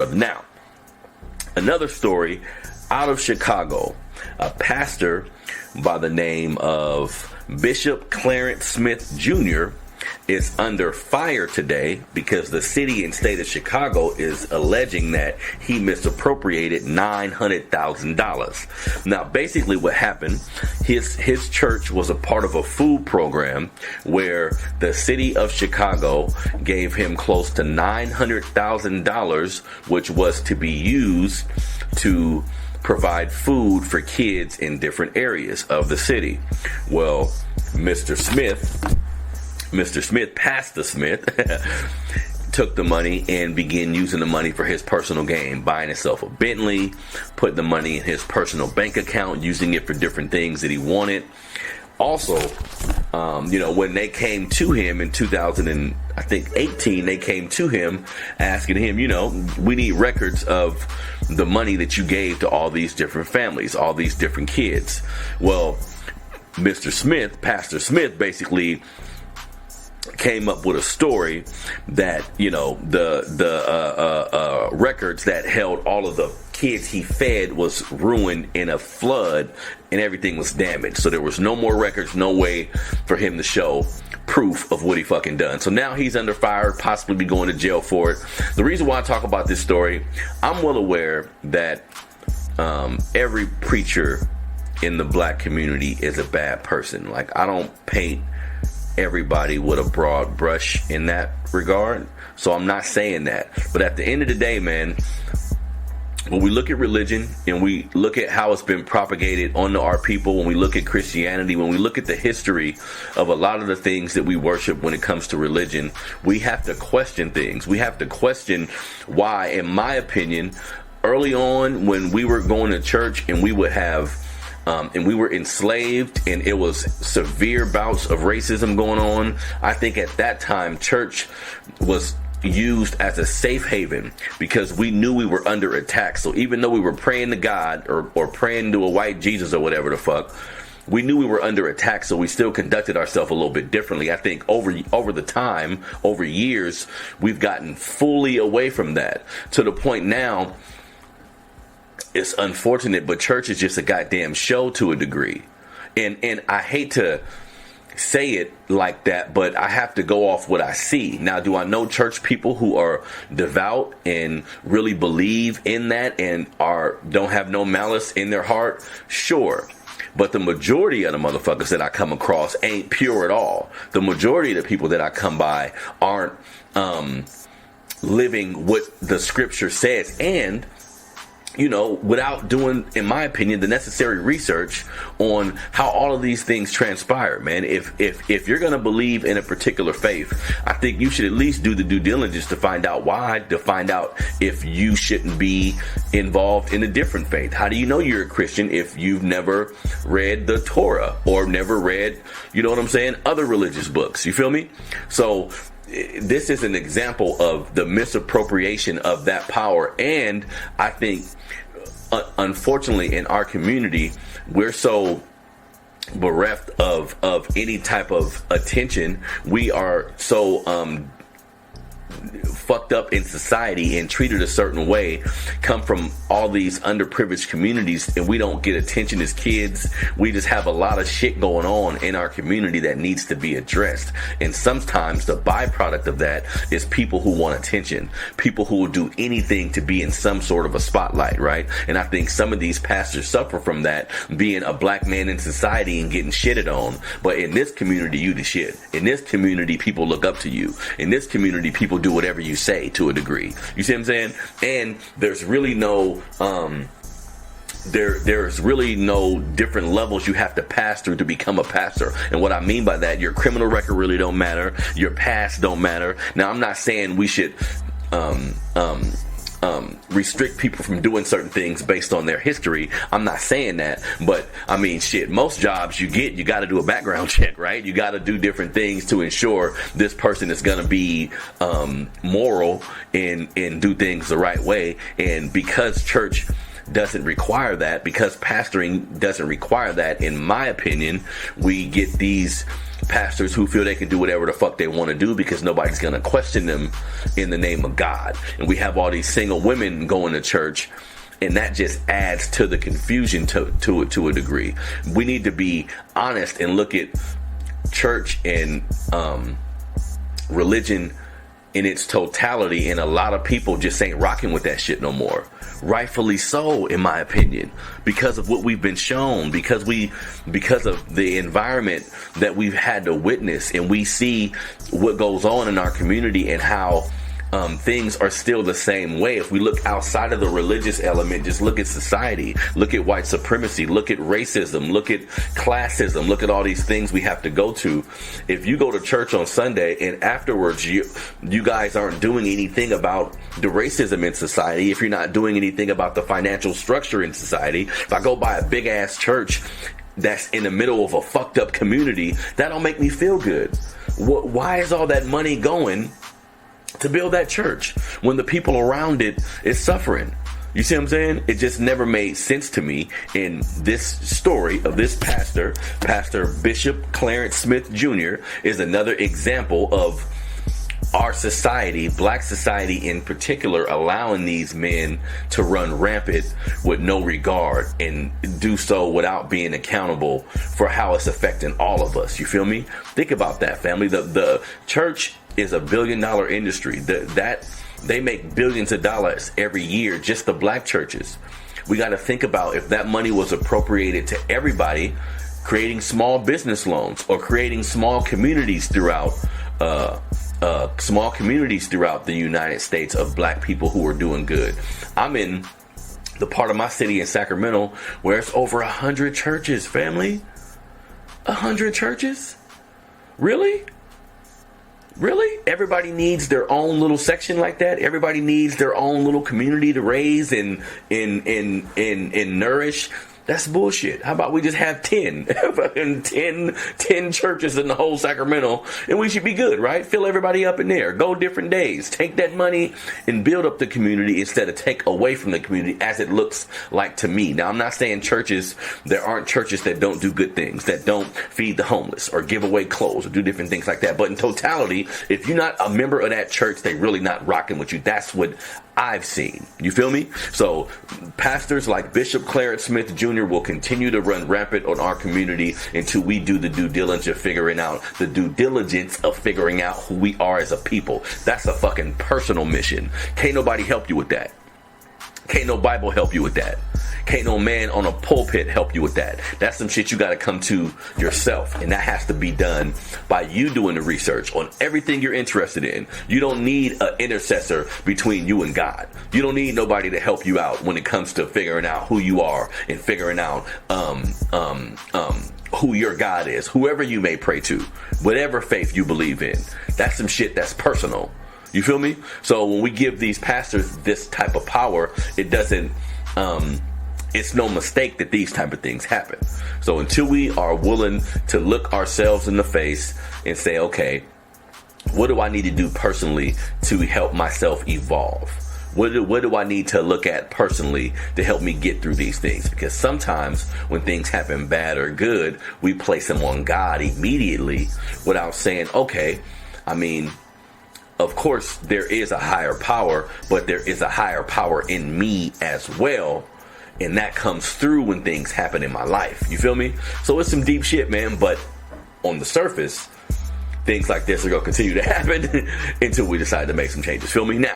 brother. Now, another story out of Chicago. A pastor by the name of Bishop Clarence Smith Jr. is under fire today because the city and state of Chicago is alleging that he misappropriated $900,000. Now, basically what happened, his church was a part of a food program where the city of Chicago gave him close to $900,000, which was to be used to provide food for kids in different areas of the city. Well, Mr. Smith, Pastor Smith, took the money and began using the money for his personal gain, buying himself a Bentley, putting the money in his personal bank account, using it for different things that he wanted. Also, when they came to him in 2018, they came to him asking him, we need records of the money that you gave to all these different families, all these different kids. Well, Mr. Smith, Pastor Smith, basically came up with a story that, the records that held all of the kids he fed was ruined in a flood and everything was damaged. So there was no more records, no way for him to show proof of what he fucking done. So now he's under fire, possibly be going to jail for it. The reason why I talk about this story, I'm well aware that every preacher in the black community is a bad person. Like, I don't paint everybody with a broad brush in that regard. So I'm not saying that. But at the end of the day, man, when we look at religion and we look at how it's been propagated onto our people, when we look at Christianity, when we look at the history of a lot of the things that we worship when it comes to religion, we have to question things. We have to question why, in my opinion, early on when we were going to church and we would have and we were enslaved and it was severe bouts of racism going on, I think at that time church was used as a safe haven because we knew we were under attack. So even though we were praying to God or praying to a white Jesus or whatever the fuck, we knew we were under attack, so we still conducted ourselves a little bit differently. I think over the time, over years, we've gotten fully away from that to the point now. It's unfortunate, but church is just a goddamn show to a degree. And I hate to say it like that, but I have to go off what I see. Now, do I know church people who are devout and really believe in that and don't have no malice in their heart? Sure. But the majority of the motherfuckers that I come across ain't pure at all. The majority of the people that I come by aren't living what the scripture says, and without doing, in my opinion, the necessary research on how all of these things transpire, man. If you're going to believe in a particular faith, I think you should at least do the due diligence to find out why, to find out if you shouldn't be involved in a different faith. How do you know you're a Christian if you've never read the Torah or never read, other religious books? You feel me? So this is an example of the misappropriation of that power. And I think, unfortunately, in our community, we're so bereft of any type of attention. We are so fucked up in society and treated a certain way, come from all these underprivileged communities, and we don't get attention as kids. We just have a lot of shit going on in our community that needs to be addressed. And sometimes the byproduct of that is people who want attention, people who will do anything to be in some sort of a spotlight, right? And I think some of these pastors suffer from that, being a black man in society and getting shitted on. But in this community, you the shit. In this community, people look up to you. In this community, people do whatever you say to a degree. You see what I'm saying? And there's really no there's really no different levels you have to pass through to become a pastor. And what I mean by that, your criminal record really don't matter, your past don't matter. Now, I'm not saying we should restrict people from doing certain things based on their history. I'm not saying that, but I mean, shit, most jobs you got to do a background check, right? You got to do different things to ensure this person is going to be moral and do things the right way. And because church doesn't require that, because pastoring doesn't require that, in my opinion, we get these pastors who feel they can do whatever the fuck they want to do because nobody's going to question them in the name of God. And we have all these single women going to church, and that just adds to the confusion to a degree. We need to be honest and look at church and religion in its totality, and a lot of people just ain't rocking with that shit no more. Rightfully so, in my opinion, because of what we've been shown, because of the environment that we've had to witness, and we see what goes on in our community and how things are still the same way. If we look outside of the religious element, just look at society, look at white supremacy, look at racism, look at classism, look at all these things we have to go to. If you go to church on Sunday and afterwards you guys aren't doing anything about the racism in society, if you're not doing anything about the financial structure in society, if I go by a big ass church that's in the middle of a fucked up community, that don't make me feel good. Why is all that money going to build that church when the people around it is suffering? You see what I'm saying? It just never made sense to me. In this story of this pastor Bishop Clarence Smith Jr. is another example of our society, black society in particular, allowing these men to run rampant with no regard and do so without being accountable for how it's affecting all of us. You feel me? Think about that, family. The church is a $1 billion industry. That they make billions of dollars every year, just the black churches. We got to think about if that money was appropriated to everybody, creating small business loans or creating small communities throughout the United States of black people who are doing good. I'm in the part of my city in Sacramento where it's over 100 churches, family. 100 churches? Really? Really? Everybody needs their own little section like that? Everybody needs their own little community to raise and nourish? That's bullshit. How about we just have 10 churches in the whole Sacramento, and we should be good, right? Fill everybody up in there. Go different days. Take that money and build up the community instead of take away from the community, as it looks like to me. Now, I'm not saying there aren't churches that don't do good things, that don't feed the homeless or give away clothes or do different things like that. But in totality, if you're not a member of that church, they really not rocking with you. That's what I've seen. You feel me? So pastors like Bishop Clarence Smith Jr. will continue to run rampant on our community until we do the due diligence of figuring out who we are as a people. That's a fucking personal mission. Can't nobody help you with that. Can't no Bible help you with that. Can't no man on a pulpit help you with that. That's some shit you got to come to yourself. And that has to be done by you doing the research on everything you're interested in. You don't need an intercessor between you and God. You don't need nobody to help you out when it comes to figuring out who you are and figuring out who your God is. Whoever you may pray to, whatever faith you believe in. That's some shit that's personal. You feel me? So when we give these pastors this type of power, it doesn't, it's no mistake that these type of things happen. So until we are willing to look ourselves in the face and say, okay, what do I need to do personally to help myself evolve? What do I need to look at personally to help me get through these things? Because sometimes when things happen bad or good, we place them on God immediately without saying, okay, I mean, of course, there is a higher power, but there is a higher power in me as well. And that comes through when things happen in my life. You feel me? So it's some deep shit, man. But on the surface, things like this are going to continue to happen until we decide to make some changes. Feel me? Now,